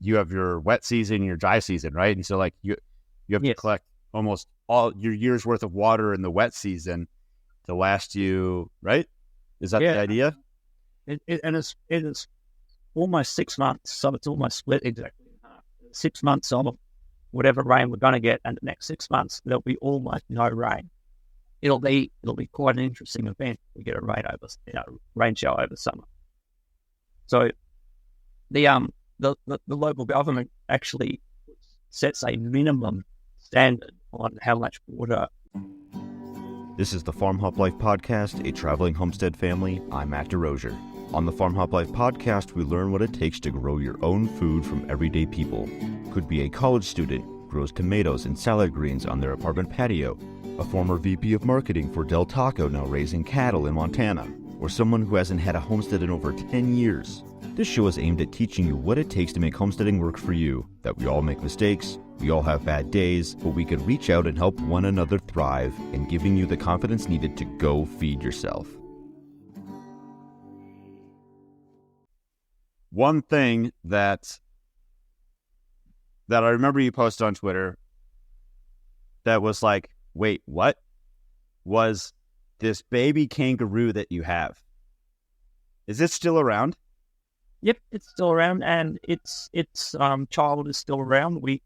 you have your wet season, your dry season, right? And so like you have to collect almost all your year's worth of water in the wet season to last you, right? Is that the idea? It is almost 6 months, so it's almost split exactly in half. 6 months of whatever rain we're going to get, and the next 6 months there'll be almost no rain. It'll be quite an interesting event. We get a rain shower over summer. So the local government actually sets a minimum standard on how much water. This is the Farm Hop Life Podcast, a traveling homestead family. I'm Matt DeRozier. On the Farm Hop Life Podcast, we learn what it takes to grow your own food from everyday people. Could be a college student, grows tomatoes and salad greens on their apartment patio, a former VP of marketing for Del Taco now raising cattle in Montana, or someone who hasn't had a homestead in over 10 years. This show is aimed at teaching you what it takes to make homesteading work for you, that we all make mistakes, we all have bad days, but we can reach out and help one another thrive, and giving you the confidence needed to go feed yourself. One thing that I remember you posted on Twitter that was like, wait, what? Was this baby kangaroo that you have? Is it still around? Yep, it's still around, and its child is still around. We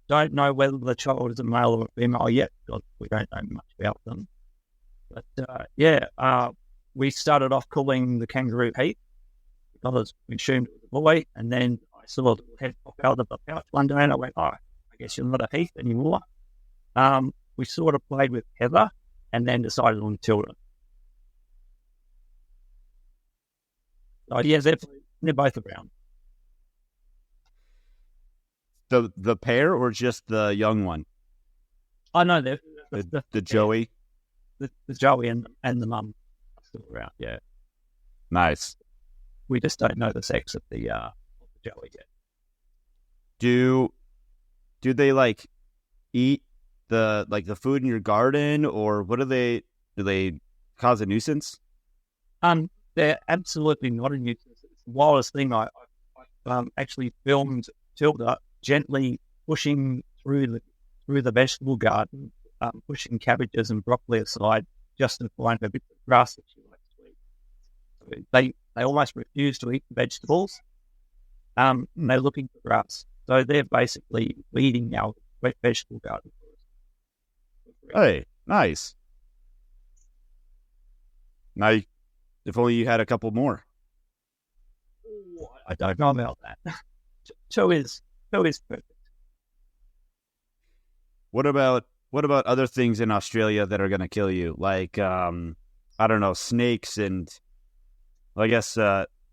don't know whether the child is a male or a female yet, because we don't know much about them. But we started off calling the kangaroo Heath because we assumed it was a boy, and then I saw the little head pop out of the pouch one day, and I went, I guess you're not a Heath anymore. We sort of played with Heather, and then decided on Tilda. So yeah, they're both around. The pair or just the young one? I know the Joey. The Joey and the mum are still around. Yeah, nice. We just don't know the sex of the Joey yet. Do they like eat the food in your garden, or what do they cause a nuisance? They're absolutely not a nuisance. It's the wildest thing. I've actually filmed Tilda gently pushing through the vegetable garden, pushing cabbages and broccoli aside just to find a bit of grass that she likes to eat. So they almost refuse to eat the vegetables. And they're looking for grass. So they're basically feeding our wet vegetable garden for us. Hey, nice. Now, if only you had a couple more. I don't know about that. Two is perfect. What about other things in Australia that are going to kill you? Like, I don't know, snakes and I guess,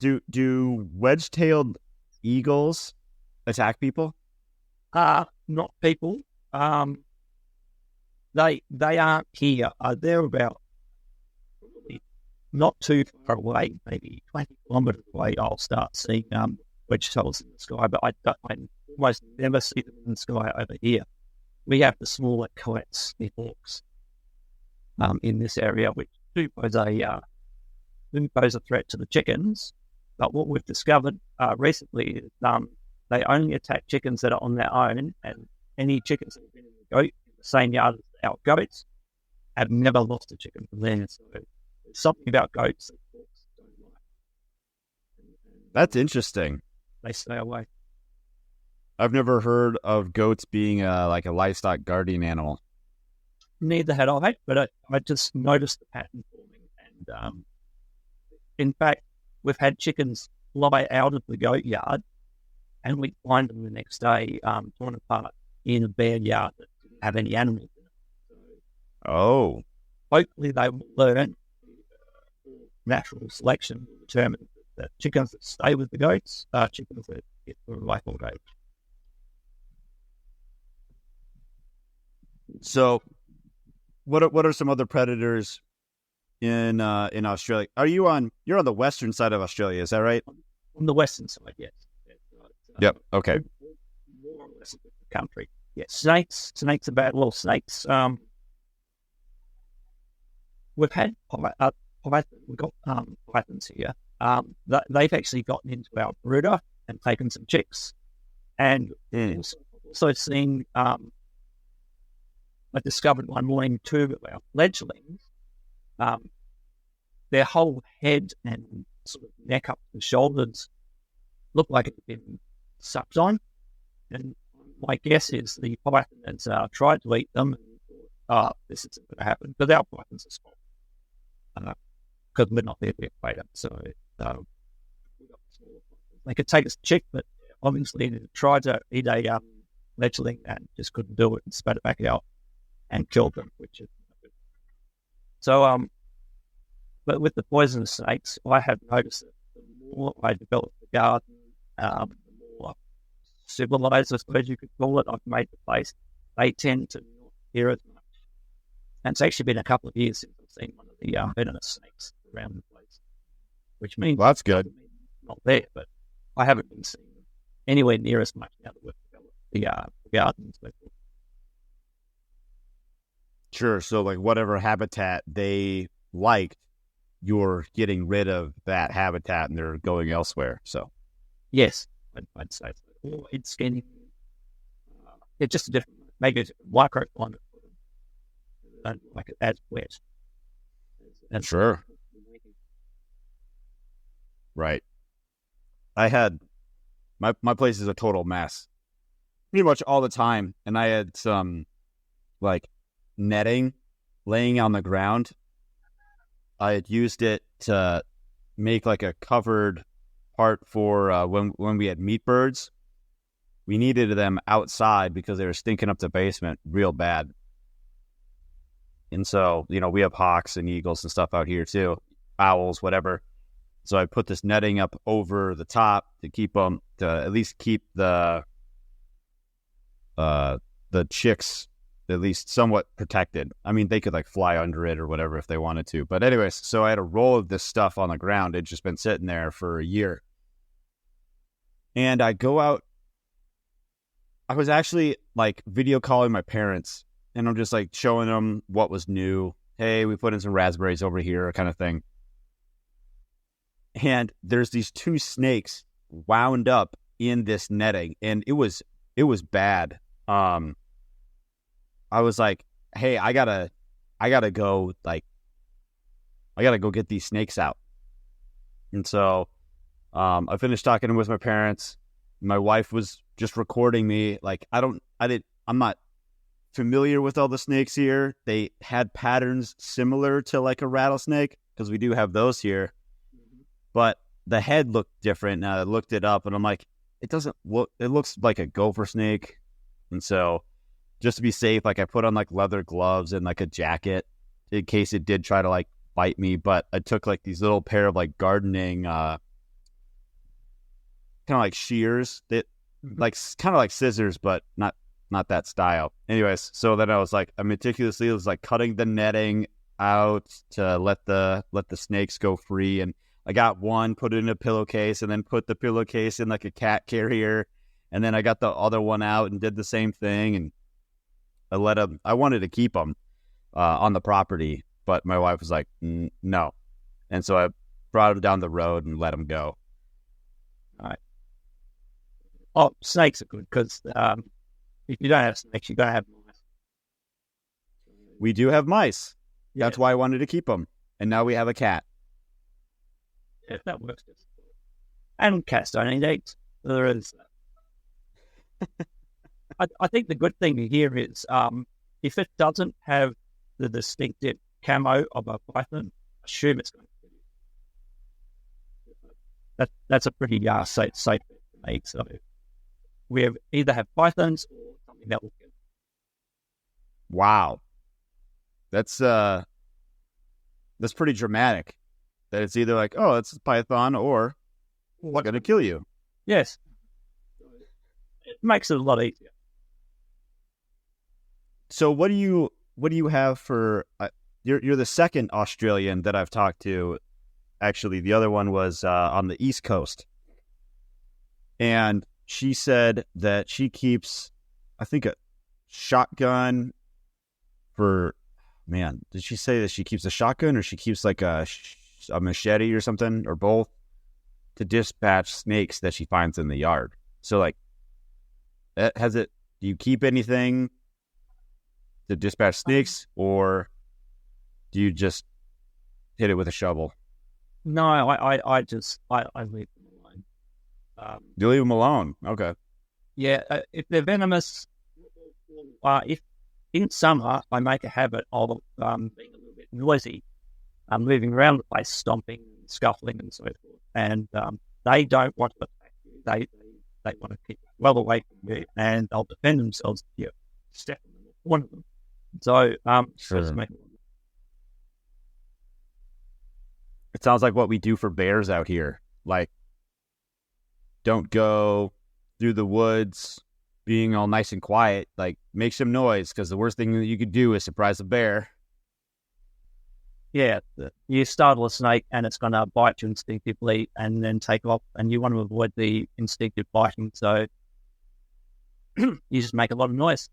do wedge-tailed eagles attack people? Not people. They aren't here. They're about not too far away, maybe 20 kilometres away. I'll start seeing wedge-tails in the sky, but I almost never see them in the sky over here. We have the smaller kites, the hawks, in this area, which do pose a threat to the chickens. But what we've discovered recently is they only attack chickens that are on their own, and any chickens that have been in the same yard as our goats have never lost a chicken from there. So there's something about goats that hawks don't like. That's interesting. They stay away. I've never heard of goats being like a livestock guardian animal. Neither had I, but I just noticed the pattern forming. And in fact, we've had chickens fly out of the goat yard, and we find them the next day torn apart in a bare yard that didn't have any animals in it. So hopefully they will learn natural selection will determine that chickens that stay with the goats are chickens that get the rifle goats. So, what are some other predators in Australia? You're on the western side of Australia, is that right? On the western side, yes. Yep. Okay. More or less of the country. Yes. Snakes are bad. Well, snakes. We've had we've got pythons here. They've actually gotten into our brooder and taken some chicks, And also seen, I discovered one morning two of our fledglings, their whole head and sort of neck up to the shoulders looked like it had been sucked on. And my guess is the python has tried to eat them and thought, this isn't going to happen. But our pythons are small. Because we're not there to equate them. So they could take us to check, but obviously they tried to eat a fledgling and just couldn't do it and spat it back out and killed them, which is not good. So, but with the poisonous snakes, I have noticed that the more I develop the garden, the more civilized, I suppose you could call it, I've made the place, they tend to not appear as much. And it's actually been a couple of years since I've seen one of the venomous snakes around the place, which means that's good. Not there, but I haven't been seeing them anywhere near as much now that we've developed the gardens. Sure. So, like, whatever habitat they liked, you're getting rid of that habitat and they're going elsewhere. So, yes, I'd say so. Or it's getting, it's just a different, maybe it's a microclimate for them. They don't like it as wet. And sure. Right. I had, my place is a total mess pretty much all the time. And I had some, like, netting laying on the ground. I had used it to make like a covered part for when we had meat birds. We needed them outside because they were stinking up the basement real bad. And so, we have hawks and eagles and stuff out here too, owls, whatever. So I put this netting up over the top to keep them, to at least keep the chicks at least somewhat protected. I mean, they could like fly under it or whatever if they wanted to. But anyways, so I had a roll of this stuff on the ground. It'd just been sitting there for a year. And I go out. I was actually like video calling my parents and I'm just like showing them what was new. Hey, we put in some raspberries over here kind of thing. And there's these two snakes wound up in this netting and it was bad. I was like, hey, I gotta go get these snakes out. And so I finished talking with my parents. My wife was just recording me. Like, I'm not familiar with all the snakes here. They had patterns similar to like a rattlesnake because we do have those here. But the head looked different. And I looked it up and I'm like, it doesn't look, it looks like a gopher snake. And so just to be safe, like I put on like leather gloves and like a jacket in case it did try to like bite me. But I took like these little pair of like gardening, kind of like shears that like kind of like scissors, but not that style. Anyways, so then I was like, I meticulously was like cutting the netting out to let the snakes go free. And I got one, put it in a pillowcase and then put the pillowcase in like a cat carrier. And then I got the other one out and did the same thing. And I wanted to keep them on the property, but my wife was like, no. And so I brought them down the road and let them go. All right. Oh, snakes are good because if you don't have snakes, you're going to have mice. We do have mice. Yeah. That's why I wanted to keep them. And now we have a cat. Yeah, that works. And cats don't eat eggs. There is that. I think the good thing here is if it doesn't have the distinctive camo of a python, assume it's going to be. That's a pretty safe bet to make. So we either have pythons or something that will kill. Wow, that's pretty dramatic. That it's either like, oh, it's a python, or what's going to kill you. Yes, it makes it a lot easier. So what do you have for? You're the second Australian that I've talked to. Actually, the other one was on the East Coast, and she said that she keeps, I think, a shotgun for. Man, did she say that she keeps a shotgun or she keeps like a machete or something or both to dispatch snakes that she finds in the yard? So like, Has it? Do you keep anything to dispatch snakes, or do you just hit it with a shovel? No, I just leave them alone. You leave them alone. Okay. Yeah, if they're venomous, if in summer I make a habit of being a little bit noisy, moving around the place, stomping, scuffling, and so forth, and they don't want to attack you. They want to keep well away from you, and they'll defend themselves if you step on them or one of them. So, Sure. just make It sounds like what we do for bears out here. Like, don't go through the woods being all nice and quiet. Like, make some noise, because the worst thing that you could do is surprise a bear. yeah, you startle a snake and it's going to bite you instinctively and then take off, and you want to avoid the instinctive biting, so you just make a lot of noise.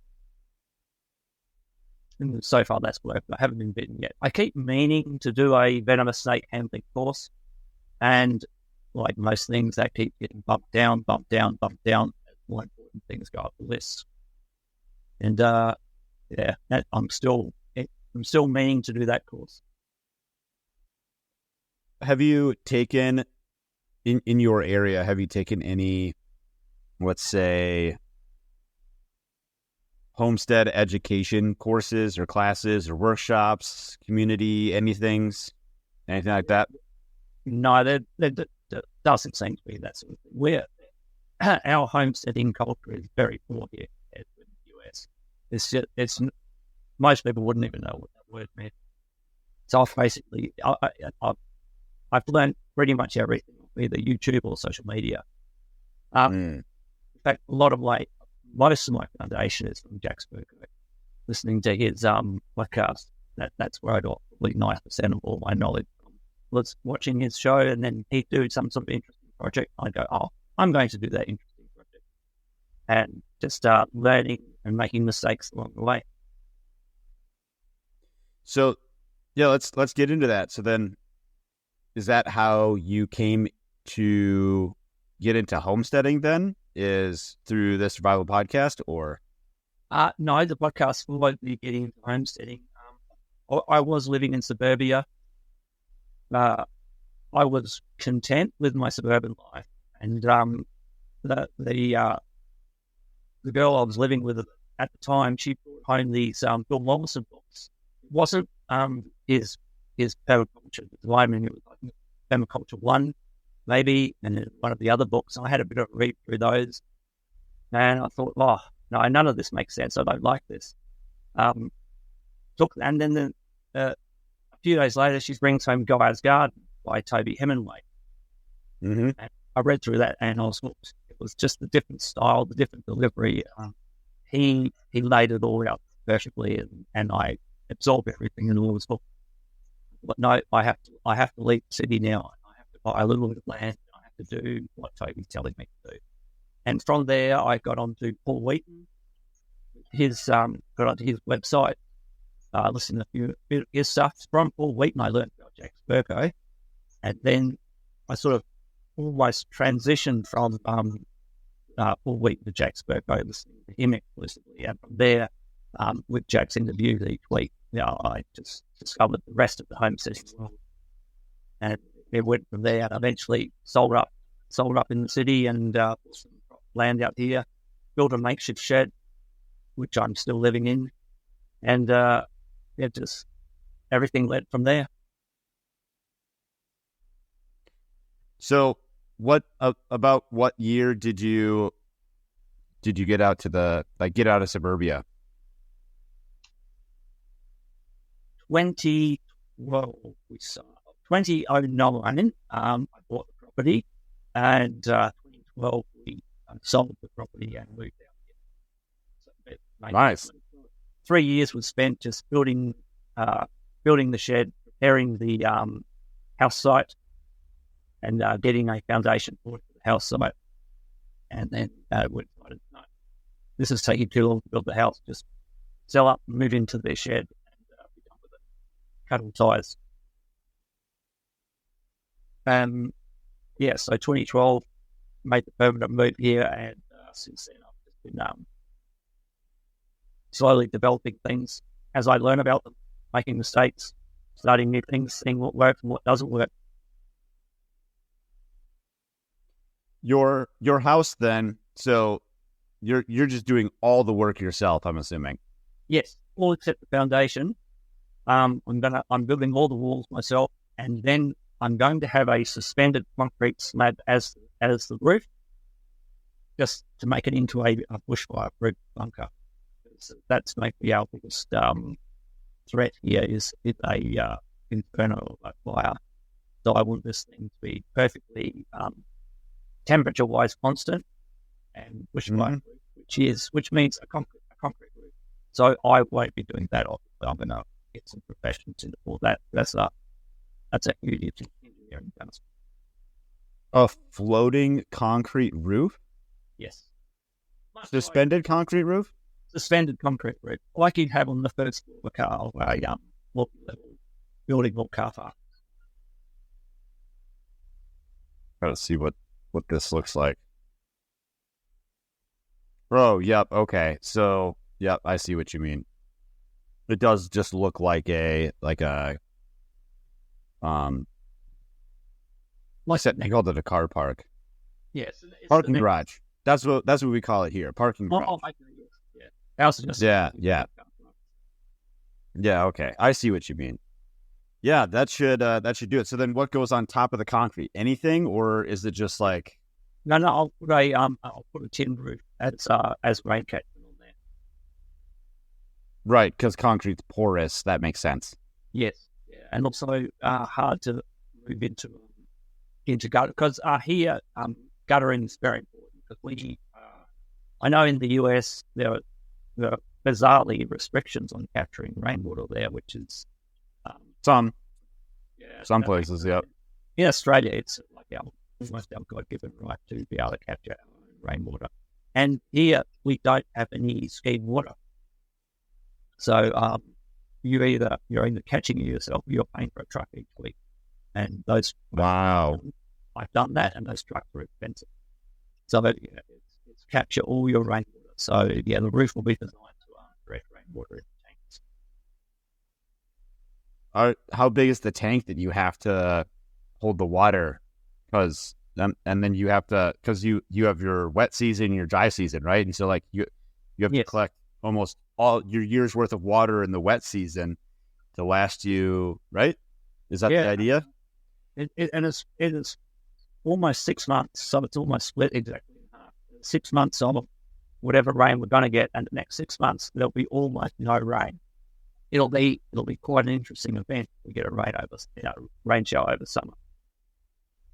And so far that's worked. I haven't been bitten yet. I keep meaning to do a venomous snake handling course, and like most things, they keep getting bumped down. More important things go up the list. And I'm still meaning to do that course. Have you taken, in your area, have you taken any, let's say, homestead education courses or classes or workshops, community, anything like that? No, there doesn't seem to be that sort of thing. Our homesteading culture is very poor here in the US. It's most people wouldn't even know what that word meant. So I've learned pretty much everything, either YouTube or social media. In fact, most of my foundation is from Jack Spurko. Listening to his podcast, that's where I got probably 90% of all my knowledge from. Was watching his show, and then he'd do some sort of interesting project. I'd go, oh, I'm going to do that interesting project, and just start learning and making mistakes along the way. So, yeah, let's get into that. So then, is that how you came to get into homesteading then? Is through the survival podcast, or? No, the podcast followed me getting into homesteading. I was living in suburbia. I was content with my suburban life, and the girl I was living with at the time, she brought home these Bill Mollison books. It wasn't his permaculture at the time, it was like Permaculture 1, maybe, and then one of the other books. I had a bit of a read through those, and I thought, oh, no, none of this makes sense. I don't like this. And then a few days later, she brings home Guy's Garden by Toby Hemingway. Mm-hmm. And I read through that, and I was hooked. It was just the different style, the different delivery. He laid it all out perfectly, and I absorbed everything, and I was hooked. But no, I have to leave the city now. I have to buy a little bit of land. I have to do what Toby's telling me to do. And from there, I got onto Paul Wheaton. Got onto his website. Listened to a bit of his stuff. From Paul Wheaton, I learned about Jack Spurko, and then I sort of almost transitioned from Paul Wheaton to Jack Spurko, listening to him exclusively, and from there, with Jack's interviews each week, I just discovered the rest of the homesteading world, and it went from there. And eventually sold up in the city, and bought some land out here, built a makeshift shed, which I'm still living in, and just everything led from there. So, about what year did you get out to get out of suburbia? 2012, we saw 2009. I bought the property, and 2012 we sold the property and moved out here. So Nice. 3 years was spent just building the shed, preparing the house site, and getting a foundation for the house site. And then we decided, no, this is taking too long to build the house. Just sell up, move into their shed, and be done with it. Cut all ties. So 2012 made the permanent move here, and since then I've just been slowly developing things as I learn about them, making mistakes, starting new things, seeing what works and what doesn't work. Your house then, so you're just doing all the work yourself, I'm assuming. Yes, all except the foundation. I'm building all the walls myself, and then I'm going to have a suspended concrete slab as the roof, just to make it into a bushfire-proof bunker. So that's maybe our biggest threat here is a inferno fire. So I want this thing to be perfectly temperature-wise constant and bushfire-proof, which means a concrete roof. So I won't be doing that. Obviously, I'm going to get some professionals into all that. That's a huge engineering task. A floating concrete roof? Yes. Suspended concrete roof? Suspended concrete roof, like you'd have on the first floor of a car or a multi-level building or car park. Gotta see what this looks like. Bro, yep, okay. So, yep, I see what you mean. It does just look like a they called it a car park. Yes. Parking garage. That's what we call it here. Parking garage. Oh, yeah. House is just Yeah. Yeah, okay. I see what you mean. Yeah, that should do it. So then what goes on top of the concrete? Anything, or is it just like No, I'll put a tin roof as rain catchment on there. right, because concrete's porous, that makes sense. Yes. Yeah. And also hard to move into gutter because here guttering is very important because I know in the US there are bizarrely restrictions on capturing rainwater there, which is Some places, yeah. In Australia, it's like almost our God-given right to be able to capture our own rainwater. And here we don't have any scheme water. So you're either catching it yourself or you're paying for a truck each week. And those I've done that, and those trucks are expensive. So that it's capture all your rainwater. So the roof will be designed to direct rainwater into tanks. How big is the tank that you have to hold the water? Because and then you have to, because you have your wet season and your dry season, right? And so like you have to collect almost all your year's worth of water in the wet season to last you, right? Is that the idea? It is almost 6 months, so it's almost split exactly in half. 6 months of whatever rain we're going to get, and the next 6 months there'll be almost no rain. It'll be quite an interesting event. We get a rain shower over summer.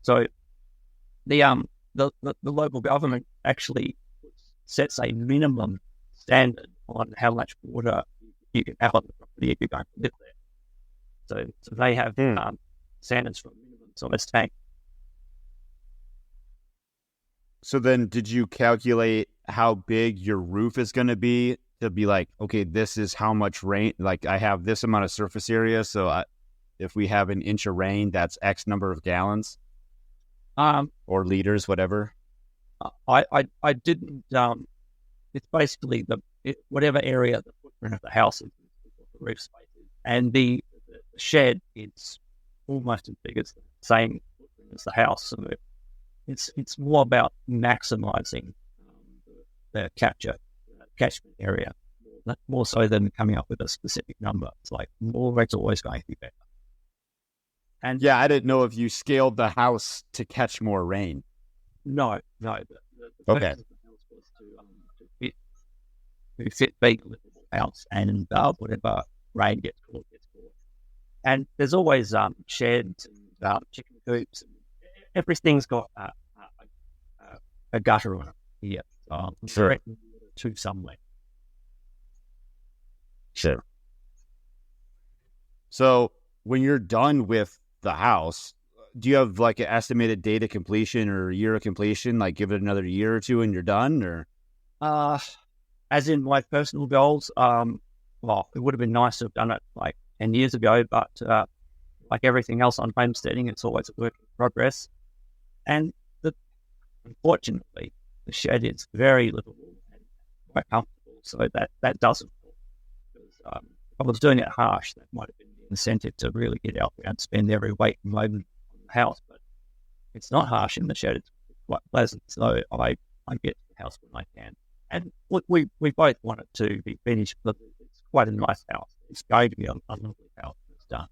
So the local government actually sets a minimum standard on how much water you can have on the property if you're going to live there. So they have standards for minimum size tank. So then, did you calculate how big your roof is going to be like, okay, this is how much rain, like I have this amount of surface area, so if we have an inch of rain, that's X number of gallons? Or liters, whatever? I didn't, it's basically whatever area the footprint of the house is, the roof space is. And the shed, it's almost as big as the same footprint as the house. So it's more about maximizing the catchment area, more so than coming up with a specific number. It's like more it's always going to be better. And yeah, I didn't know if you scaled the house to catch more rain. No. The okay. To fit big livable house, and whatever rain gets caught. And there's always sheds and chicken coops. And everything's got a gutter on it here. Sure. To somewhere. Sure. So when you're done with the house, do you have like an estimated date of completion or year of completion? Like give it another year or two and you're done, or? As in my personal goals, well, it would have been nice to have done it like 10 years ago, but like everything else on homesteading, it's always a work in progress. And unfortunately, the shed is very livable quite comfortable. So that doesn't work. Because, if I was doing it harsh, that might have been the incentive to really get out there and spend every waking moment on the house. But it's not harsh in the shed; it's quite pleasant. So I get to the house when I can. And look, we both want it to be finished, but it's quite a nice house. It's going to be a lovely house when it's done.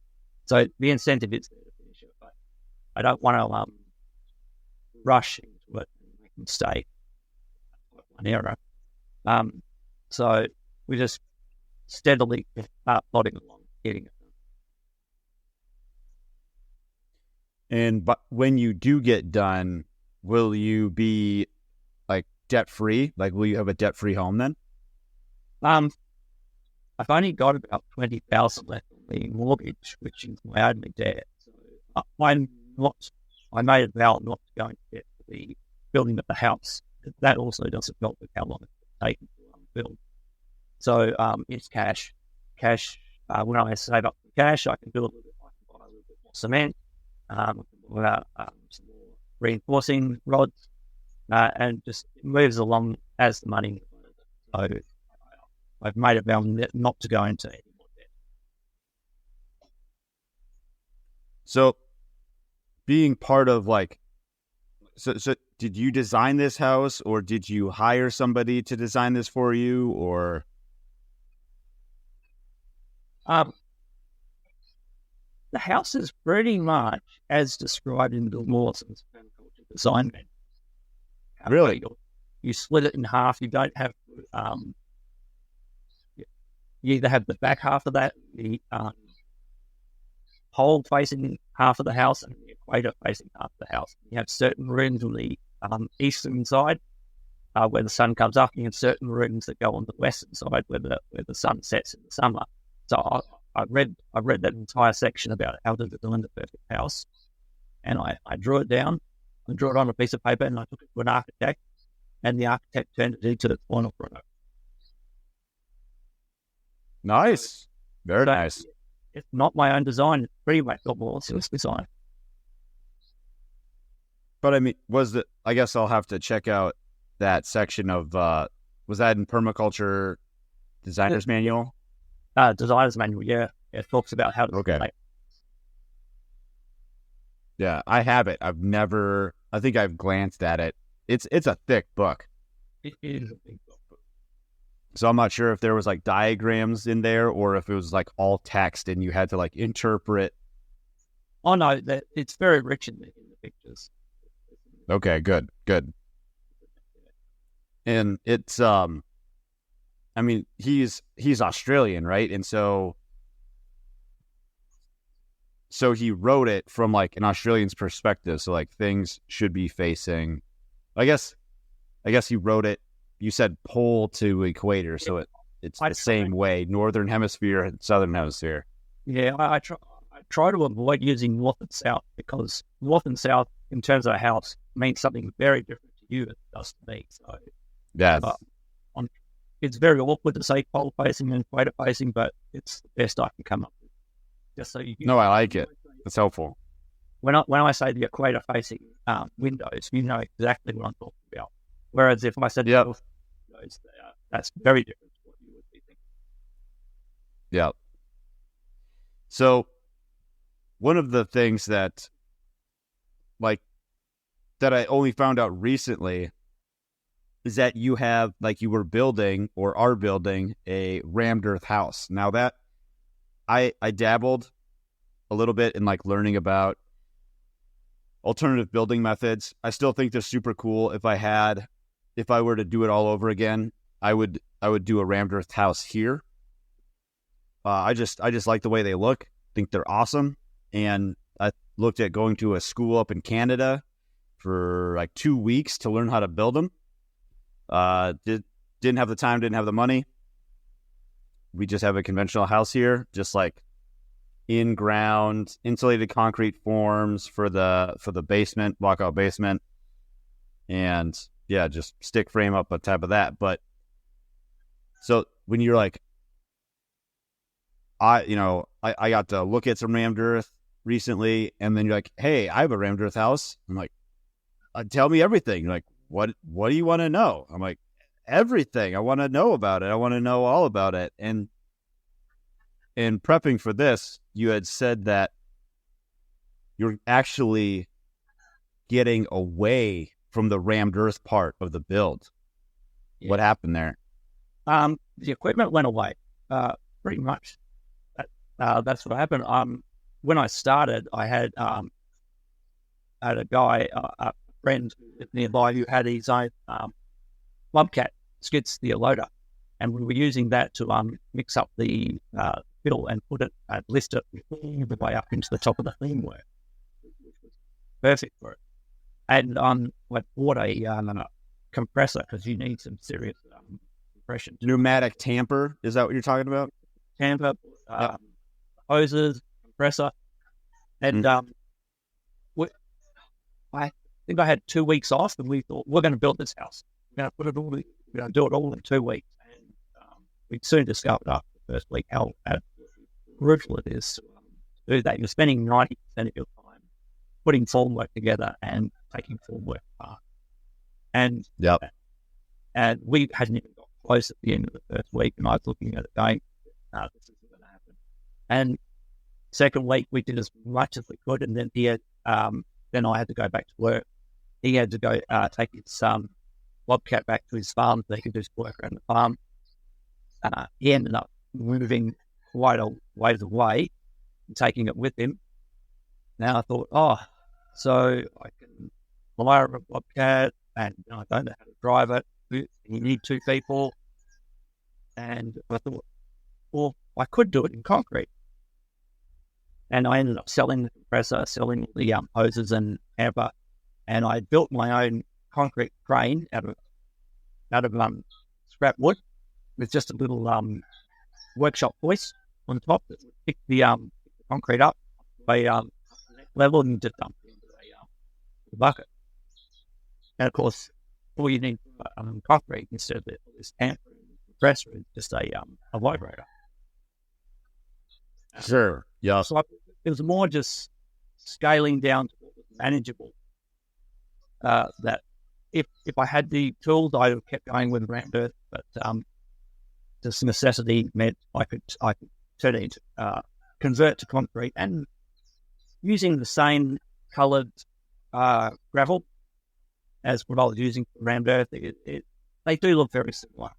So the incentive is there to finish it, but I don't want to rush into it and make a mistake. One error. So we just steadily plodding along, getting it. And but when you do get done, will you be like debt free? Like, will you have a debt free home then? I've only got about 20,000 left on the mortgage, which is my only debt. So I'm not. I made a vow not to go into debt for the building of the house. That also doesn't help with how long it's taken to build. So it's cash. When I save up the cash, I can do a little bit. I can buy a little bit more cement. Some more reinforcing rods, and just it moves along as the money. So I've made a vow not to go into any more debt. So, being part of so did you design this house, or did you hire somebody to design this for you, or? The house is pretty much as described in the Lawson's permaculture design manual. Really? You split it in half. You don't have. You either have the back half of that, the pole facing half of the house, and the equator facing half of the house. You have certain rooms on the eastern side where the sun comes up, and you have certain rooms that go on the western side where the sun sets in the summer. So I read that entire section about how to design the perfect house, and I drew it down. I drew it on a piece of paper, and I took it to an architect, and the architect turned it into the final product. Nice. Very nice. It's not my own design. It's pretty much got more Lawson's design. But I mean, I guess I'll have to check out that section of, was that in Permaculture Designer's Manual? Designer's Manual, yeah. It talks about how to design. Yeah, I have it. I think I've glanced at it. It's a thick book. It is a big book. So I'm not sure if there was like diagrams in there, or if it was like all text and you had to like interpret. Oh no, it's very rich in the pictures. Okay, good. And it's I mean, he's Australian, right? And so he wrote it from like an Australian's perspective. So like things should be facing, I guess he wrote it. You said pole to equator, so it's the same way, northern hemisphere and southern hemisphere. Yeah, I try to avoid using north and south, because north and south in terms of a house means something very different to you than it does to me. So yeah, it's very awkward to say pole facing and equator facing, but it's the best I can come up with. Just so you. No, I like it. It's helpful. When I say the equator facing windows, you know exactly what I'm talking about. Whereas if I said windows, that's very different to what you would be thinking. Yeah. So one of the things that I only found out recently is that you were building or are building a rammed earth house. Now that I dabbled a little bit in like learning about alternative building methods. I still think they're super cool. If I were to do it all over again, I would do a rammed earth house here. I just like the way they look. Think they're awesome. And I looked at going to a school up in Canada for like 2 weeks to learn how to build them. Didn't have the time, didn't have the money. We just have a conventional house here, just like in-ground insulated concrete forms for the basement, walkout basement, and yeah, just stick frame up on top of that. But so when you're like, I got to look at some rammed earth recently, and then you're like, hey, I have a rammed earth house. I'm like, tell me everything. You're like, what do you want to know? I'm like, everything. I want to know about it. I want to know all about it. And in prepping for this, you had said that you're actually getting away from the rammed earth part of the build. Yeah. What happened there? The equipment went away, pretty much. That's what happened. When I started, I had a guy, a friend nearby, who had his own bobcat skid steer loader, and we were using that to mix up the fill and put it, lift it all the way up into the top of the framework, which was perfect for it. And I bought a compressor, because you need some serious compression. Pneumatic tamper, is that what you're talking about? Tamper, hoses, compressor, and I think I had 2 weeks off, and we thought, we're going to build this house. We're going to put it all. We're going to do it all in 2 weeks. And we soon discovered after the first week how brutal it is to do that. You're spending 90% of your time putting formwork together and taking formwork apart. And we hadn't even got close at the end of the first week, and I was looking at it going, no, this isn't going to happen. And second week, we did as much as we could, and then then I had to go back to work. He had to go take his bobcat back to his farm so he could do some work around the farm. He ended up moving quite a ways away and taking it with him. Now I thought, so I can hire a bobcat, and I don't know how to drive it. You need 2 people. And I thought, well, I could do it in concrete. And I ended up selling the compressor, selling the hoses and hamper, and I built my own concrete crane out of scrap wood with just a little workshop hoist on top that would pick the concrete up by level and just dump it into the bucket. And of course, all you need concrete instead of this hamper and compressor is just a vibrator. Sure. Yeah. So it was more just scaling down to what was manageable. That if I had the tools, I would have kept going with rammed earth, but this necessity meant I could turn it into convert to concrete, and using the same coloured gravel as what I was using for rammed earth. They do look very similar.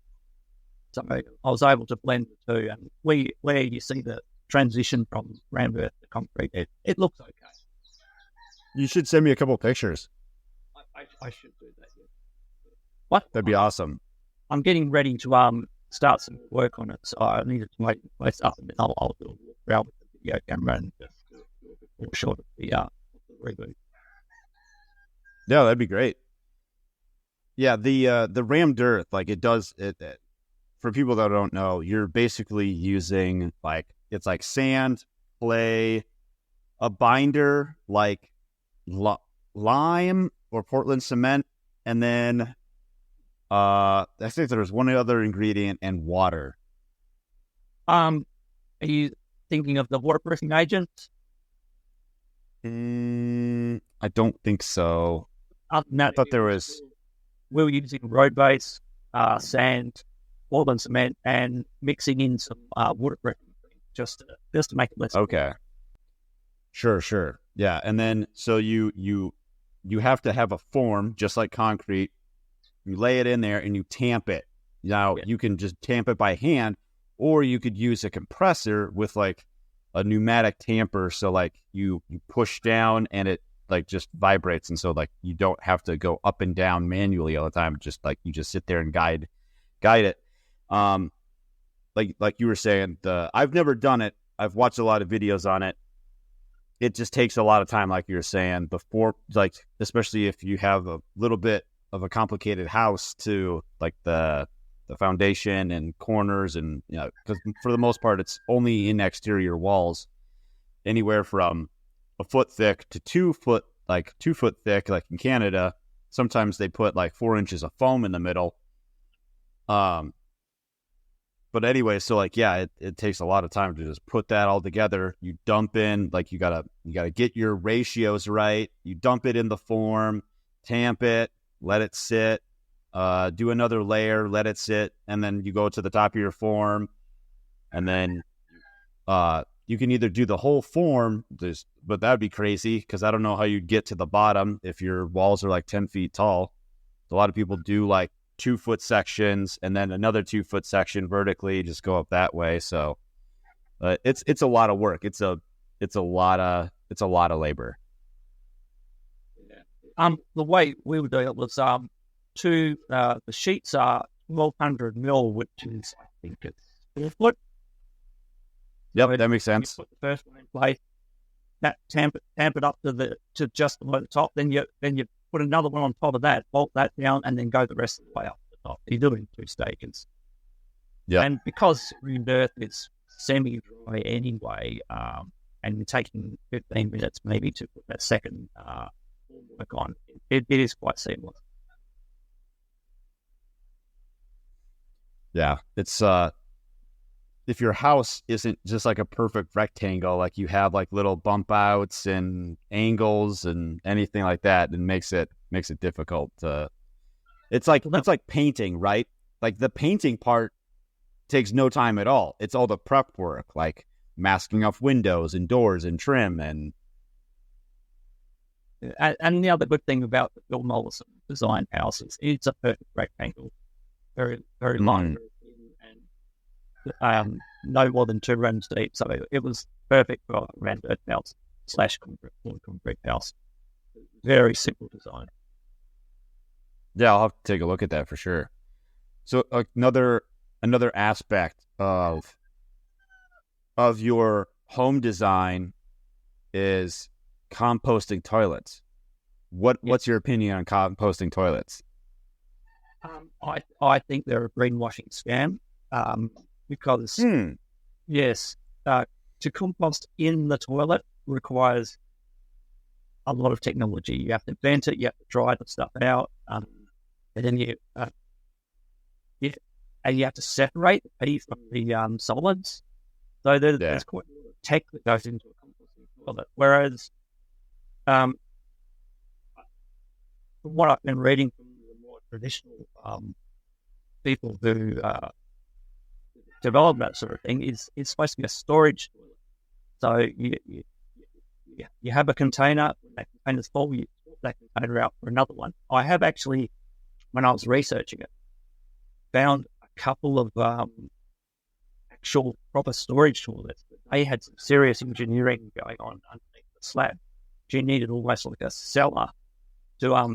So I was able to blend the two, and where you see the transition from rammed earth to concrete, it looks okay. You should send me a couple of pictures. I should do that. Yeah. What? That'd be awesome. I'm getting ready to start some work on it, so I needed to make the place up, and then I'll do a walk around with the video camera and just do a bit more short of the reboot. Yeah, that'd be great. Yeah, the rammed earth, like it does it. For people that don't know, you're basically using it's like sand, clay, a binder like lime or Portland cement, and then I think there's one other ingredient, and water. Are you thinking of the waterproofing agent? I don't think so. No, I thought there was. We were using road base, sand, Portland cement, and mixing in some waterproofing just to make it less. Okay. Sure. Yeah, and then so you have to have a form just like concrete. You lay it in there and you tamp it. Now you can just tamp it by hand, or you could use a compressor with like a pneumatic tamper. So like you push down and it like just vibrates, and so like you don't have to go up and down manually all the time. Just like you just sit there and guide it. Like you were saying, I've never done it. I've watched a lot of videos on it. It just takes a lot of time, like you were saying before, like especially if you have a little bit of a complicated house to like the foundation and corners, and because for the most part it's only in exterior walls, anywhere from a foot thick to 2 foot, like 2 foot thick, like in Canada. Sometimes they put like 4 inches of foam in the middle. But anyway, so like, yeah, it takes a lot of time to just put that all together. You dump in, like you gotta get your ratios right. You dump it in the form, tamp it, let it sit, do another layer, let it sit, and then you go to the top of your form, and then you can either do the whole form, but that would be crazy because I don't know how you'd get to the bottom if your walls are like 10 feet tall. A lot of people do like 2-foot sections and then another 2-foot section vertically, just go up that way. So it's a lot of work. It's a lot of labor. The way we would do it was the sheets are 1,200 mil, which is, I think it's 4 foot. Yep, So that makes sense. You put the first one in place, that tamp it up to just below the top. Then you put another one on top of that, bolt that down, and then go the rest of the way up to the top. You do it in 2 stages. Yeah, and because green earth is semi-dry anyway, and you're taking 15 minutes maybe to put that second work on, it is quite seamless. Yeah, it's if your house isn't just like a perfect rectangle, like you have like little bump outs and angles and anything like that, it makes it difficult. It's like painting, right? Like the painting part takes no time at all. It's all the prep work, like masking off windows and doors and trim and the other good thing about the Bill Mollison design houses, it's a perfect rectangle, very very light, and no more than 2 rooms deep. So it was perfect for a round earth house / concrete house. Very simple design. yeah, I'll have to take a look at that for sure. So another aspect of your home design is composting toilets. What's your opinion on composting toilets? I think they're a greenwashing scam. Because yes, to compost in the toilet requires a lot of technology. You have to vent it, you have to dry the stuff out, and then you have to separate the pee from the solids. So there's quite a lot of tech that goes into a composting toilet. Whereas, from what I've been reading from the more traditional people who develop that sort of thing, is supposed to be a storage toilet. So you have a container. When that container's full, you swap that container out for another one. I have actually, when I was researching it, found a couple of actual proper storage toilets. They had some serious engineering going on underneath the slab. You needed almost like a cellar to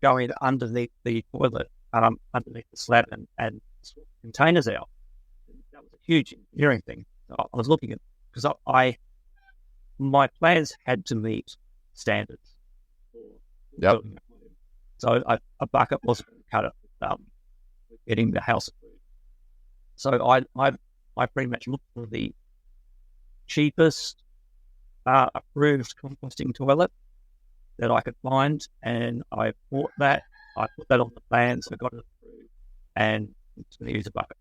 go in underneath the toilet, underneath the slab, and swap containers out. That was a huge engineering thing. So I was looking at, because my plans had to meet standards. Yep. So a bucket wasn't going to cut it with getting the house approved. So I pretty much looked for the cheapest approved composting toilet that I could find, and I bought that. I put that on the plans, I got it approved, and it's going to use a bucket.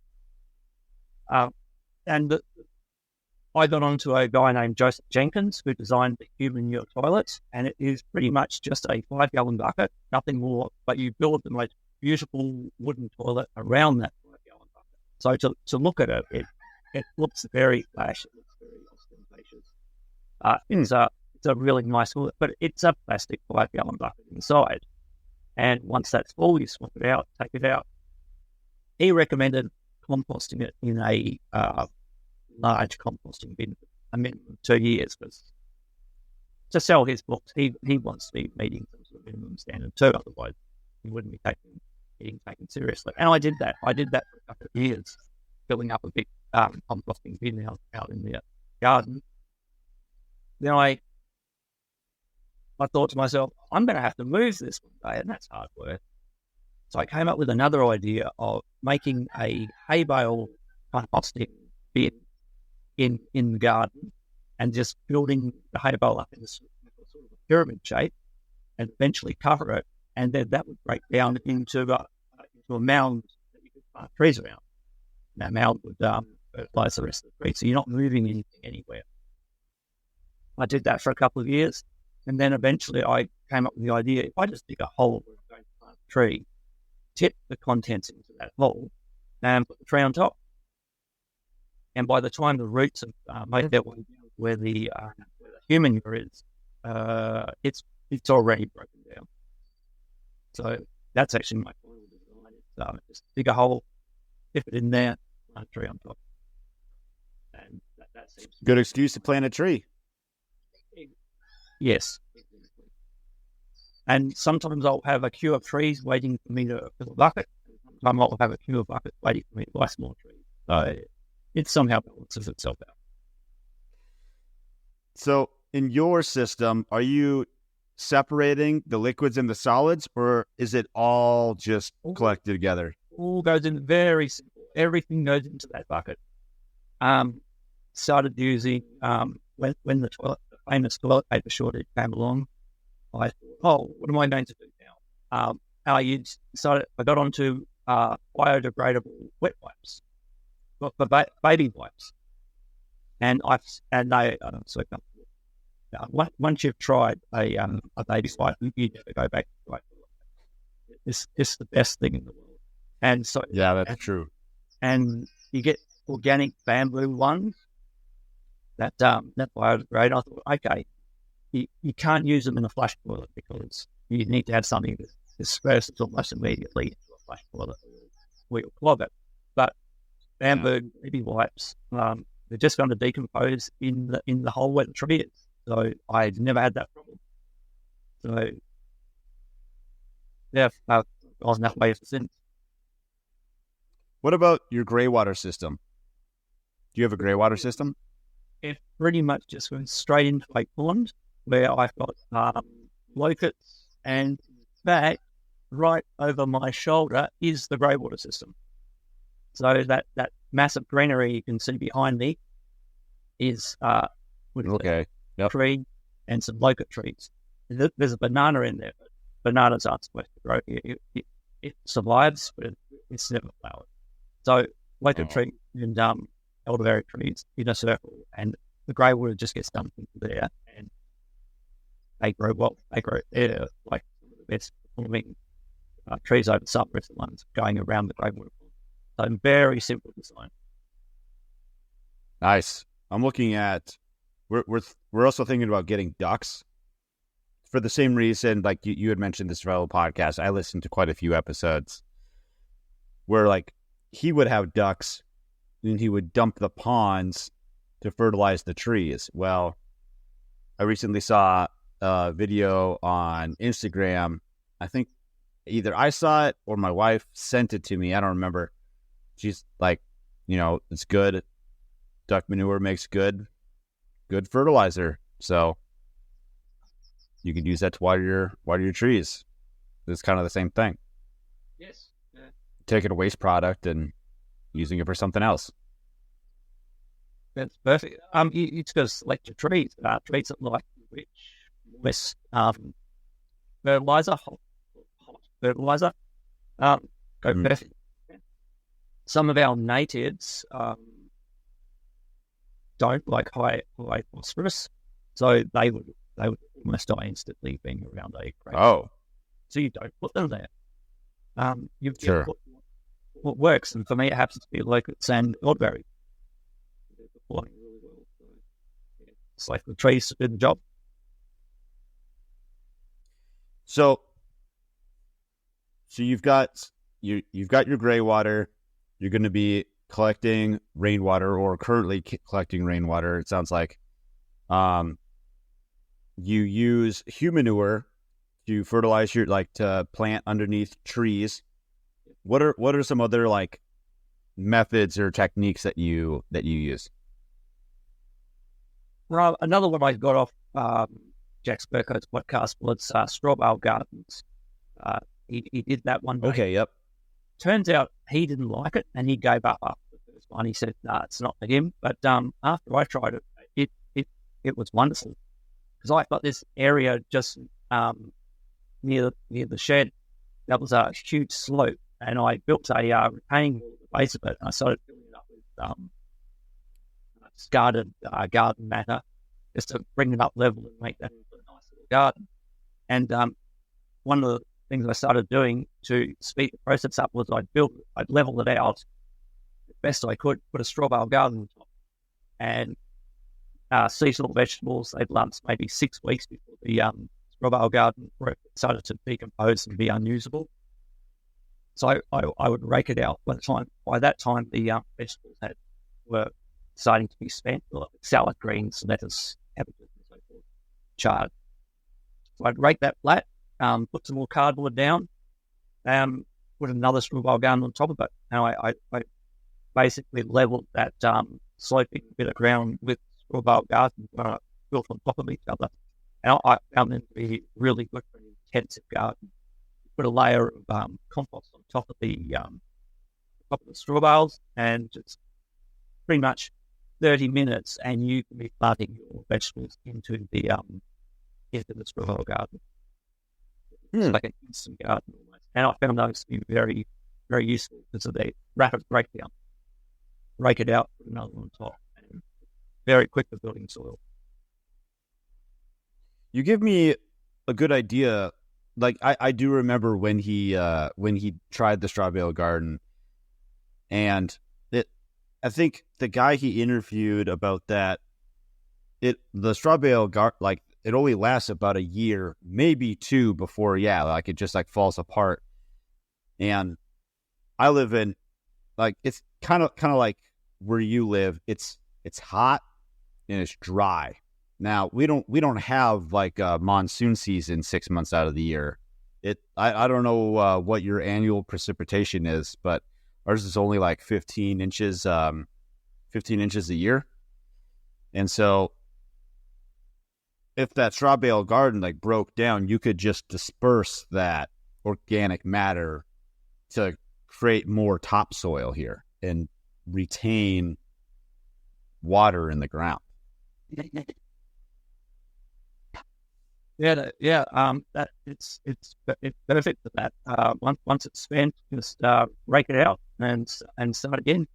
I got onto a guy named Joseph Jenkins who designed the human manure toilets, and it is pretty much just a 5-gallon bucket, nothing more, but you build the most beautiful wooden toilet around that 5-gallon bucket. So to look at it, it looks very flash, it looks very ostentatious. It's a really nice toilet, but it's a plastic 5-gallon bucket inside. And once that's full, you swap it out, take it out. He recommended composting it in a large composting bin for a minimum of 2 years, because to sell his books, he wants to be meeting some sort of minimum standard too. Otherwise, he wouldn't be getting taken seriously. And I did that. I did that for a couple of years, filling up a big composting bin out in the garden. Then I thought to myself, I'm going to have to move this one day, and that's hard work. So I came up with another idea of making a hay bale composting bin in the garden, and just building the hay bale up in a sort of a pyramid shape, and eventually cover it, and then that would break down into a mound that you could plant trees around. And that mound would fertilize the rest of the tree, so you're not moving anything anywhere. I did that for a couple of years, and then eventually I came up with the idea: if I just dig a hole where I'm going to plant a tree, tip the contents into that hole and put the tree on top. And by the time the roots have made their way down where the human manure is, it's already broken down. So that's actually my final design. Just dig a hole, dip it in there, plant a tree on top. And that seems Good excuse to plant a tree. Yes. And sometimes I'll have a queue of trees waiting for me to fill a bucket. Sometimes I'll have a queue of buckets waiting for me to buy small trees. So it somehow balances itself out. So in your system, are you separating the liquids and the solids, or is it all just collected together? All goes in very simple. Everything goes into that bucket. Started using when the famous toilet paper shortage came along. I thought, what am I going to do now? I got onto biodegradable wet wipes, for baby wipes, and they are so comfortable. Once you've tried a baby wipe, you never go back to white. It's the best thing in the world. And so that's true. And you get organic bamboo ones that biodegrade. I thought, okay, you can't use them in a flush toilet because you need to have something that disperses almost immediately into a flush toilet or you'll clog it. But bamboo baby wipes, they're just going to decompose in the hole where the tree is. So I've never had that problem. So yeah, I was in that way since. What about your grey water system? Do you have a grey water system? It pretty much just went straight into a pond where I've got locusts, and in fact, right over my shoulder is the grey water system. So that massive greenery you can see behind me is tree and some locust trees. There's a banana in there, but bananas aren't supposed to grow here. It survives, but it's never flowered. So locust tree and elderberry trees in a circle, and the grey water just gets dumped into there, and they grow well. They grow there like the best performing trees over summer is the ones going around the grey water. So very simple design. Nice. I'm looking at. We're also thinking about getting ducks for the same reason. Like you had mentioned this fellow podcast. I listened to quite a few episodes where like he would have ducks and he would dump the ponds to fertilize the trees. Well, I recently saw a video on Instagram. I think either I saw it or my wife sent it to me. I don't remember. She's like, it's good. Duck manure makes good fertilizer. So you can use that to water your trees. It's kind of the same thing. Yes. Yeah. Taking a waste product and using it for something else. That's perfect. You just got to select your trees. Trees that like rich, moist fertilizer, hot fertilizer. Go perfect. Some of our natives don't like high phosphorus, so they would almost die instantly being around a grape. Oh, so you don't put them there. You sure. put what works, and for me, it happens to be locusts and elderberry. They're performing really well. So, yeah, it's like the trees do the job. So you've got your gray water. You're going to be collecting rainwater, or currently collecting rainwater. It sounds like you use human manure to fertilize to plant underneath trees. What are some other like methods or techniques that you use? Well, another one I got off Jack Spurco's podcast was straw bale gardens. He did that one day. Okay, yep. Turns out he didn't like it, and he gave up after the first one. He said, "No, it's not for him." But after I tried it, it was wonderful, because I've got this area just near the shed that was a huge slope, and I built a retaining wall at the base of it, and I started filling it up with discarded garden matter just to bring it up level and make that into a nice little garden. And one of things I started doing to speed the process up was I'd level it out as best I could, put a straw bale garden on top, and seasonal vegetables, they'd last maybe 6 weeks before the straw bale garden started to decompose and be unusable. So I would rake it out. By that time, the vegetables were starting to be spent, like salad greens, lettuce, cabbages, and so forth, charred. So I'd rake that flat, put some more cardboard down, put another straw bale garden on top of it. And I basically leveled that sloping bit of ground with straw bale garden built on top of each other. And I found them to be really good for an intensive garden. Put a layer of compost on top of the straw bales, and it's pretty much 30 minutes, and you can be planting your vegetables into the straw bale garden. It's like an instant garden almost. And I found those to be very, very useful because of the rapid breakdown. Rake it out, put another one on top, and very quick for building soil. You give me a good idea. Like I do remember when he tried the straw bale garden, and I think the guy he interviewed about that, the straw bale garden, like, it only lasts about a year, maybe 2 before, like it just like falls apart. And I live in, like, it's kind of like where you live. It's hot and it's dry. Now we don't have like a monsoon season 6 months out of the year. I don't know what your annual precipitation is, but ours is only like 15 inches a year. And so if that straw bale garden like broke down, you could just disperse that organic matter to create more topsoil here and retain water in the ground. That it's perfect for that. Once it's spent, just rake it out and start again.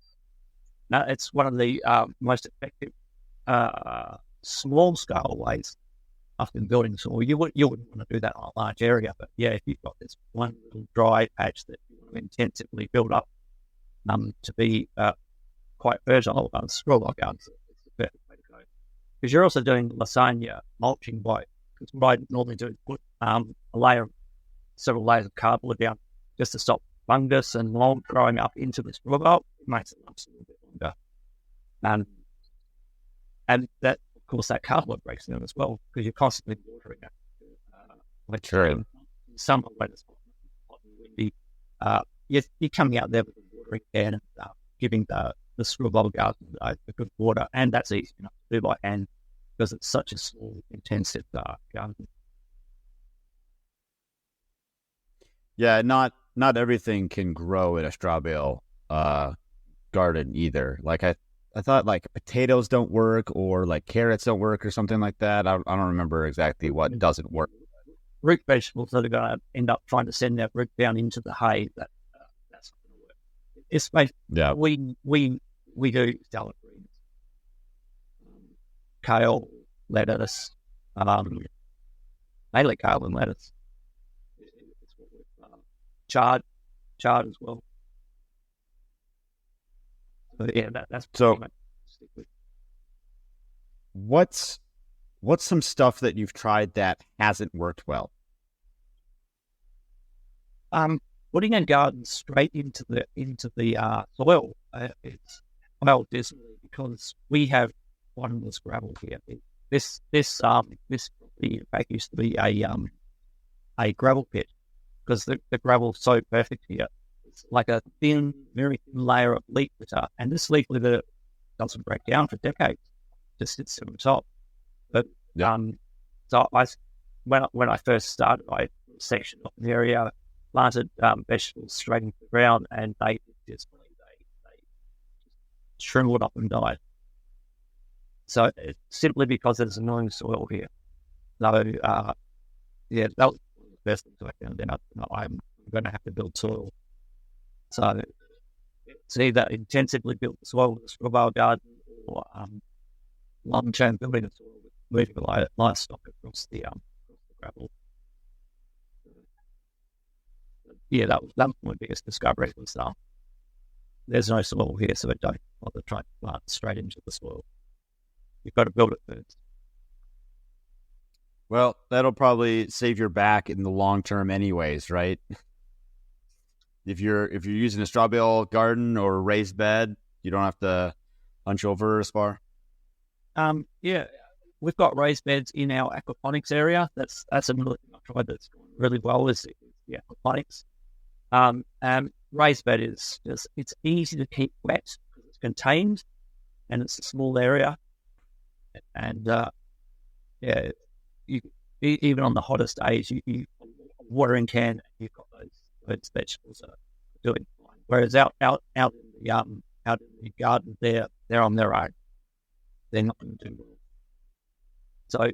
Now, it's one of the most effective small scale ways in building soil. You wouldn't want to do that on a large area, but if you've got this one little dry patch that you want to intensively build up to be quite fertile, straw bale gardens is the perfect way to go. Because you're also doing lasagna mulching because what I normally do is put several layers of cardboard down just to stop fungus and mold growing up into the straw bale. It makes it last a little bit longer. And that, of course, that cardboard breaks down as well because you're constantly watering it. Sure. In summer when it's hot and windy, you're coming out there with a watering can and giving the straw bale garden the good water, and that's easy enough to do by hand because it's such a small, intensive garden. Yeah, not everything can grow in a straw bale garden either. Like I thought like potatoes don't work or like carrots don't work or something like that. I don't remember exactly what doesn't work. Root vegetables that are going to end up trying to send that root down into the hay, that's not going to work. It's we do salad greens, kale, lettuce, mainly kale and lettuce. It's what chard as well. So that's so. What's some stuff that you've tried that hasn't worked well? Putting a garden straight into the soil. It's dismally because we have bottomless gravel here. This property, in fact, used to be a gravel pit because the gravel's so perfect here. It's like a thin, very thin layer of leaf litter, and this leaf litter doesn't break down for decades; just sits on top. But so when I first started, I sectioned off an area, planted vegetables straight into the ground, and they shriveled up and died. So it's simply because there's annoying soil here. So that was the best thing I found out. I'm going to have to build soil. So it's either intensively built the soil with a straw bale garden or long-term building the soil with moving livestock across the gravel. that was my biggest discovery was there's no soil here, so don't bother trying to plant straight into the soil. You've got to build it first. Well, that'll probably save your back in the long term, anyways, right? If you're using a straw bale garden or a raised bed, you don't have to hunch over as far. Yeah, we've got raised beds in our aquaponics area. That's another thing I've tried that's going really well is the aquaponics. Raised bed is just, it's easy to keep wet because it's contained and it's a small area. And you even on the hottest days, you watering can, you've got those vegetables are doing fine. Whereas out in the garden, they're on their own. They're not going to do well. So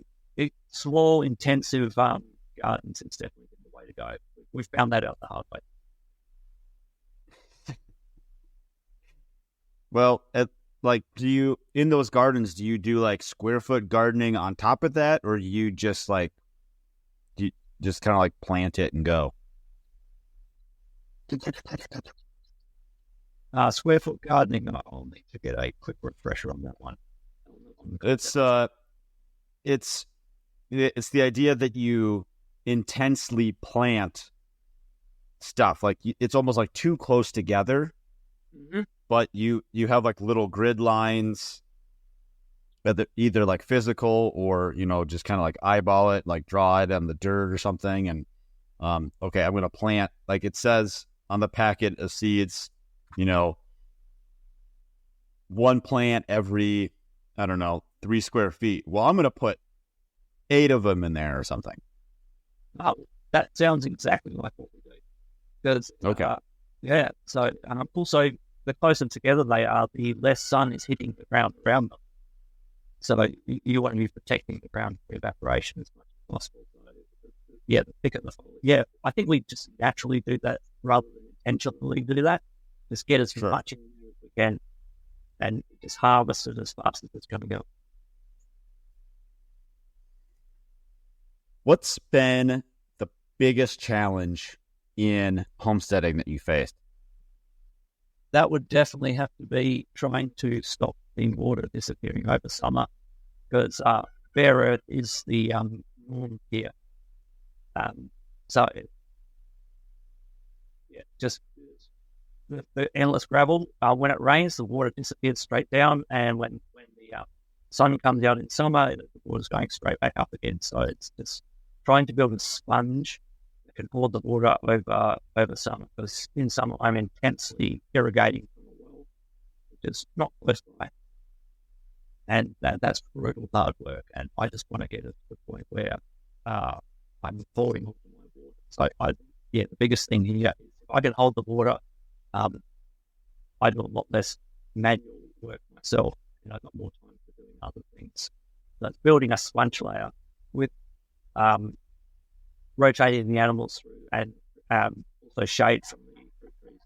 small, intensive gardens is definitely the way to go. We've found that out the hard way. Well, do you in those gardens? Do you do like square foot gardening on top of that, or do you just kind of like plant it and go? Square foot gardening. I'll need to get a quick refresher on that one. It's the idea that you intensely plant stuff. Like it's almost like too close together, but you have like little grid lines, either like physical or just kind of like eyeball it, like draw it on the dirt or something. And okay, I'm going to plant, like it says on the packet of seeds, one plant every, I don't know, 3 square feet. Well, I'm going to put 8 of them in there or something. Oh, that sounds exactly like what we do. Because, okay. So also, the closer together they are, the less sun is hitting the ground around them. So you want to be protecting the ground for evaporation as much as possible. So, the thicker the hole. Yeah, I think we just naturally do that rather than intentionally do that. Just get as much in as we can and just harvest it as fast as it's going to go. What's been the biggest challenge in homesteading that you faced? That would definitely have to be trying to stop the water disappearing over summer, because bare earth is the norm here. Just the endless gravel. When it rains, the water disappears straight down, and when the sun comes out in summer, the water's going straight back up again. So it's just trying to build a sponge that can hold the water over summer. Because in summer, I'm intensely irrigating from a well, which is not close by, and that's brutal hard work. And I just want to get it to the point where I'm pouring all my water. So the biggest thing here is if I can hold the water. I do a lot less manual work myself, and I've got more time for doing other things. So it's building a sponge layer with rotating the animals through, and also shade from the fruit trees.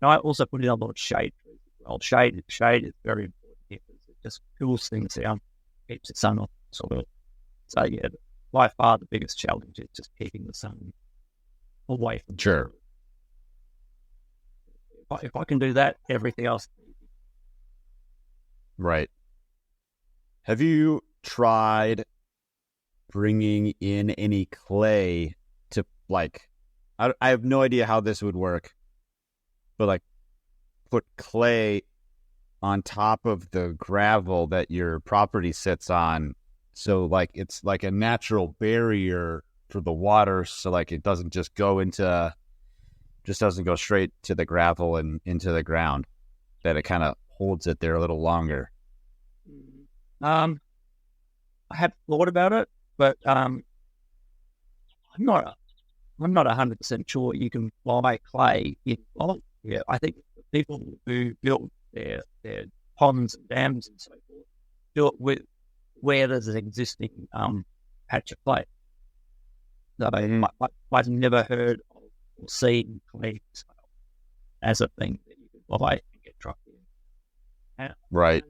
Now I also put in a lot of shade trees as well. Shade is very important here because it just cools things down, keeps the sun off the soil. So by far the biggest challenge is just keeping the sun away from the soil. If I can do that, everything else. Right. Have you tried bringing in any clay to I have no idea how this would work, but put clay on top of the gravel that your property sits on. So it's like a natural barrier for the water. So it doesn't just doesn't go straight to the gravel and into the ground, that it kind of holds it there a little longer. I have thought about it, but I'm not 100% sure you can buy clay in bulk. Yeah, I think people who build their ponds and dams and so forth do it with where there's an existing patch of clay. So I've never heard of or seen clay as a thing that you can buy and get trucked in. Right.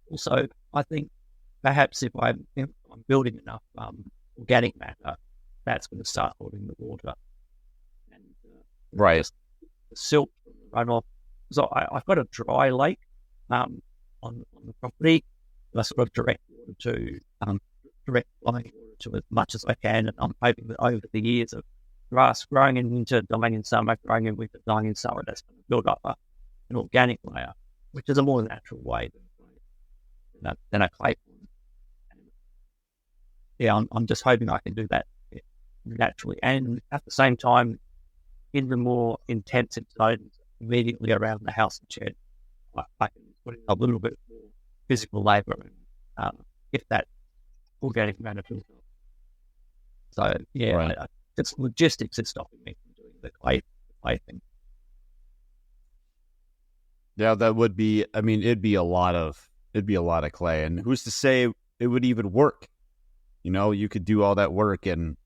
Also, I think perhaps if I'm building enough organic matter, that's going to start holding the water. Right. The silt from the runoff. So I've got a dry lake on the property. I sort of direct water to direct flowing water to as much as I can, and I'm hoping that over the years of grass growing in winter, dying in summer, growing in winter, dying in summer, that's going to build up an organic layer, which is a more natural way than a clay pond. Yeah, I'm just hoping I can do that naturally, and at the same time, in the more intensive zones immediately around the house and shed, I can put in a little bit more physical labour and if that organic matter builds up. So yeah, Right. it's logistics is stopping me from doing the clay thing. Yeah, that would be. I mean, it'd be a lot of clay, and who's to say it would even work? You know, you could do all that work, and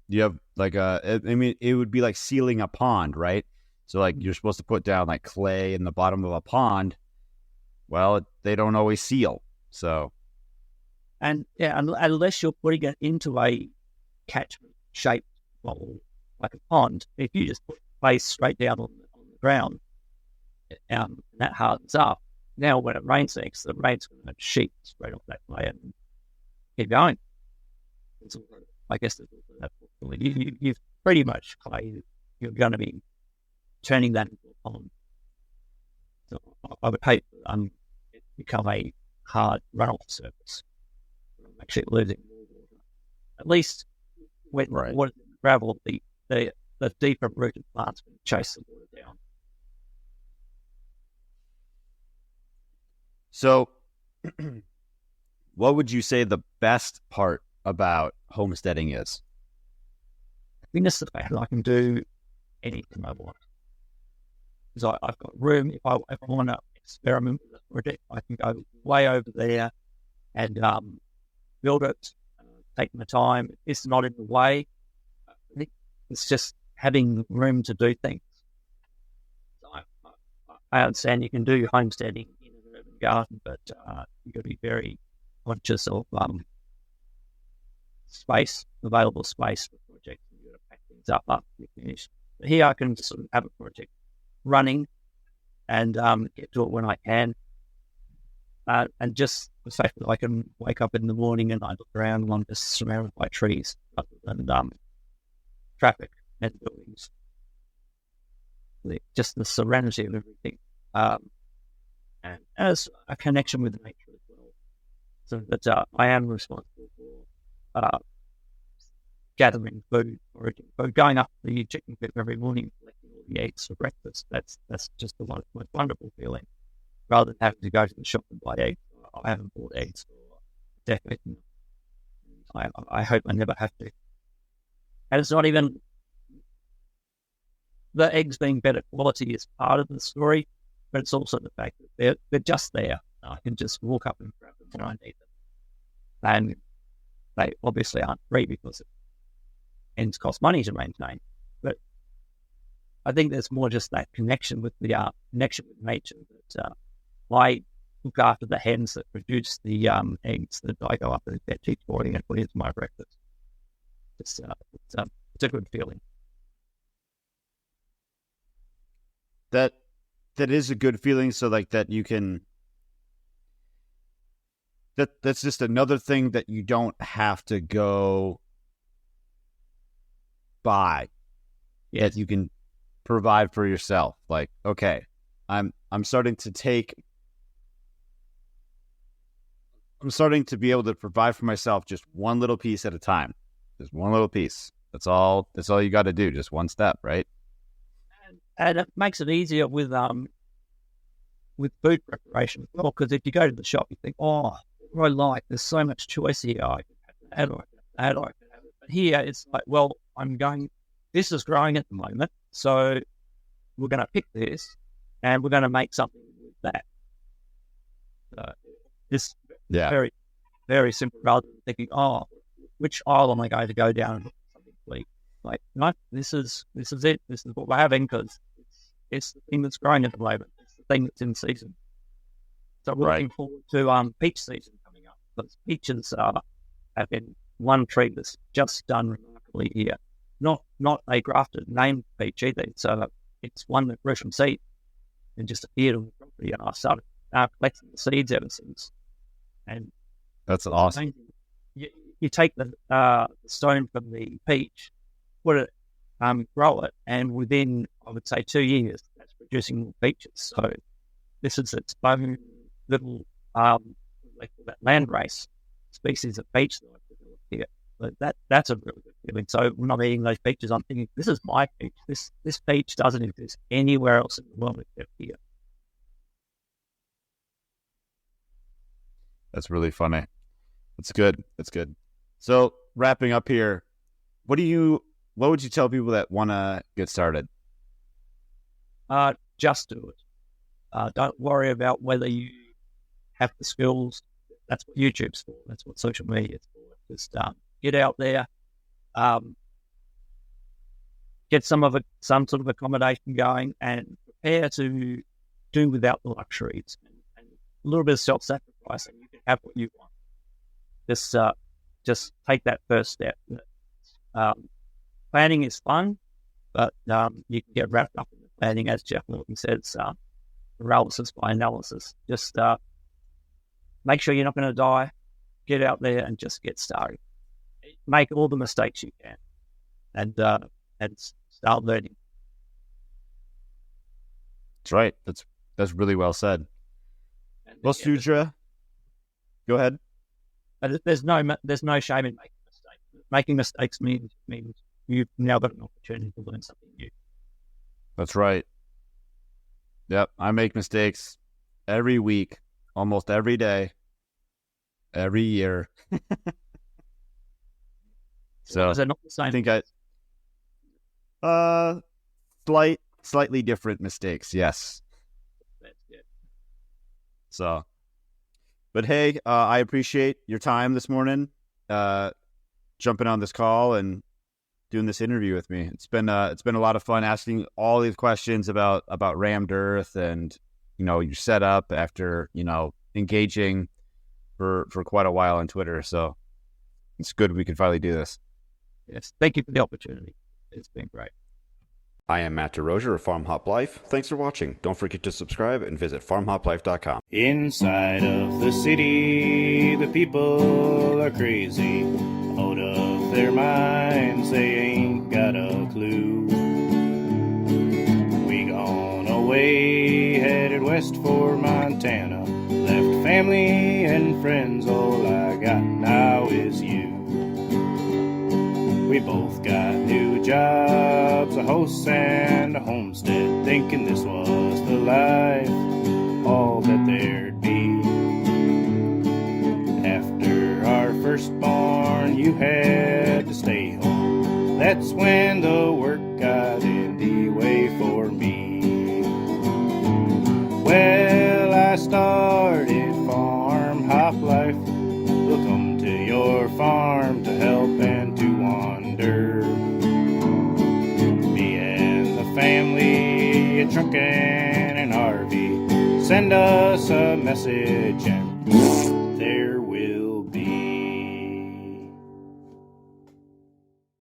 you have like I mean, it would be like sealing a pond, right? So like you're supposed to put down like clay in the bottom of a pond. Well, they don't always seal, so. And yeah, unless you're putting it into a catchment shaped bowl like a pond, if you just put clay straight down on the ground, that hardens up. Now, when it rains next, the rain's going to sheet straight off that clay and keep going. I guess that's also that possibility. You've pretty much clay. You're going to be turning that into a pond. So I would hate it become a hard runoff surface. I'm actually losing more water. At least when the water gravel, the deeper rooted plants can chase the water down. So, what would you say the best part about homesteading is? I think it's the fact that I can do anything I want. Because I've got room. If I want to experiment with a project, I can go way over there and build it, take my time. It's not in the way. I think it's just having room to do things. So I understand you can do homesteading in an urban garden, but you've got to be very conscious of available space for projects. You've got to pack things up after you finish. But here I can sort of have a project running and get to it when I can. And just the fact that I can wake up in the morning and I look around and I'm just surrounded by trees rather than traffic and buildings. Just the serenity of everything. And as a connection with nature as well. So that I am responsible for gathering food, foraging food, going up the chicken coop every morning, collecting all the eggs for breakfast. That's just the most wonderful feeling. Rather than having to go to the shop and buy eggs. I haven't bought eggs for decades. I hope I never have to. And it's not even the eggs being better quality is part of the story, but it's also the fact that they're just there. I can just walk up and grab them when I need them. And they obviously aren't free because eggs cost money to maintain. But I think there's more just that connection with the connection with nature that I look after the hens that produce the eggs that I go up and get each morning and put into my breakfast. It's a good feeling. That is a good feeling. So like that you can. That's just another thing that you don't have to go buy. Yes, you can provide for yourself. Like, okay, I'm starting to be able to provide for myself just one little piece at a time. Just one little piece. That's all you got to do. Just one step, right? And it makes it easier with food preparation as well. Because if you go to the shop, you think, oh, what I like, there's so much choice here. I can have that, I can have it. But here, it's like, well, this is growing at the moment, so we're going to pick this, and we're going to make something with that. It's very, very simple, rather than thinking, oh, which aisle am I going to go down and look for something sweet? Like, no, this is it. This is what we're having because it's the thing that's growing at the moment. It's the thing that's in season. So we're looking forward to peach season coming up. Because peaches have been one tree that's just done remarkably here. not a grafted named peach either. It's one that grew from seed and just appeared on the property, and I started collecting the seeds ever since. And That's awesome. You take the stone from the peach, put it, grow it, and within, I would say, 2 years, that's producing more peaches. So this is its own little like that landrace species of peach that I've developed here. But that's a really good feeling. So when I'm eating those peaches, I'm thinking, this is my peach. This peach doesn't exist anywhere else in the world except here. That's really funny. That's good. That's good. So wrapping up here, what would you tell people that want to get started? Just do it. Don't worry about whether you have the skills. That's what YouTube's for. That's what social media is for. Just get out there, get some sort of accommodation going, and prepare to do without the luxuries and a little bit of self-sacrifice, and you can have what you want. Just take that first step. Planning is fun, but you can get wrapped up in the planning, as Jeff Norton says, paralysis by analysis. Just make sure you're not going to die. Get out there and just get started. Make all the mistakes you can, and start learning. That's right. That's really well said. Well, Shudra, go ahead. But there's no shame in making mistakes. Making mistakes means you've now got an opportunity to learn something new. That's right. Yep, I make mistakes every week, almost every day, every year. So is it not the same? I think slightly different mistakes. Yes. That's good. So, but hey, I appreciate your time this morning, jumping on this call and doing this interview with me. It's been a lot of fun asking all these questions about rammed earth and your setup after engaging for quite a while on Twitter. So it's good we could finally do this. Yes, thank you for the opportunity. It's been great. I am Matt DeRozier of Farm Hop Life. Thanks for watching. Don't forget to subscribe and visit farmhoplife.com. Inside of the city, the people are crazy, out of their minds, they ain't got a clue. We gone away, headed west for Montana, left family and friends, all I got now is you. We both got new jobs, a house and a homestead, thinking this was the life, all that there'd be. After our firstborn, you had to stay home. That's when the work got in the way for me. Well, I started Farm Hop Life. We'll come to your farm to help and to wander. Me and the family, a truck and an RV. Send us a message and there